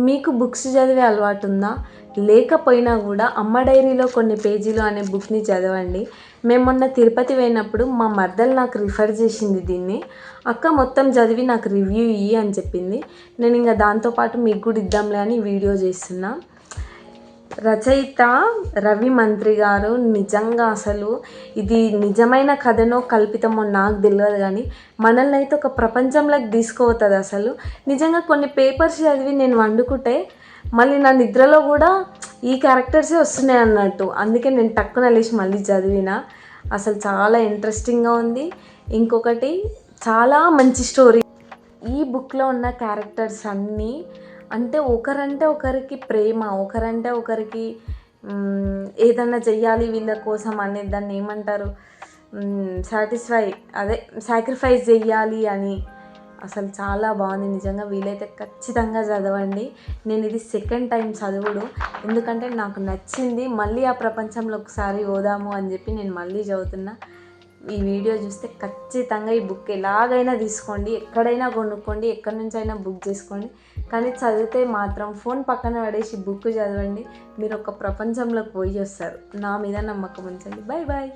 మీకు బుక్స్ చదివే అలవాటు ఉందా? లేకపోయినా కూడా అమ్మ డైరీలో కొన్ని పేజీలు అనే బుక్ని చదవండి. మేము మొన్న తిరుపతి పోయినప్పుడు మా మరదలు నాకు రిఫర్ చేసింది దీన్ని. అక్క మొత్తం చదివి నాకు రివ్యూ ఇయ్యి అని చెప్పింది. నేను ఇంకా దాంతోపాటు మీకు కూడా ఇద్దాంలే అని వీడియో చేస్తున్నా. రచయిత రవి మంత్రి గారు నిజంగా అసలు ఇది నిజమైన కథనో కల్పితమో నాకు తెలియదు, కానీ మనల్ని అయితే ఒక ప్రపంచంలోకి తీసుకుపోతుంది. అసలు నిజంగా కొన్ని పేపర్స్ చదివి నేను వండుకుంటే మళ్ళీ నా నిద్రలో కూడా ఈ క్యారెక్టర్సే వస్తున్నాయి అన్నట్టు. అందుకే నేను టక్కున లేచి మళ్ళీ చదివిన. అసలు చాలా ఇంట్రెస్టింగ్గా ఉంది. ఇంకొకటి చాలా మంచి స్టోరీ. ఈ బుక్లో ఉన్న క్యారెక్టర్స్ అన్నీ అంటే ఒకరంటే ఒకరికి ప్రేమ, ఒకరంటే ఒకరికి ఏదన్నా చెయ్యాలి వీళ్ళ కోసం అనే దాన్ని ఏమంటారు, సాక్రిఫైస్ చెయ్యాలి అని. అసలు చాలా బాగుంది నిజంగా. వీలైతే ఖచ్చితంగా చదవండి. నేను ఇది సెకండ్ టైం చదువుడు, ఎందుకంటే నాకు నచ్చింది. మళ్ళీ ఆ ప్రపంచంలో ఒకసారి పోదాము అని చెప్పి నేను మళ్ళీ చదువుతున్నా. ఈ వీడియో చూస్తే ఖచ్చితంగా ఈ బుక్ ఎలాగైనా తీసుకోండి, ఎక్కడైనా కొనుక్కోండి, ఎక్కడి నుంచి అయినా బుక్ చేసుకోండి. కానీ చదివితే మాత్రం ఫోన్ పక్కన పడేసి బుక్ చదవండి. మీరు ఒక ప్రపంచంలోకి పోయి వస్తారు. నా మీద నమ్మకం ఉంచండి. Bye bye.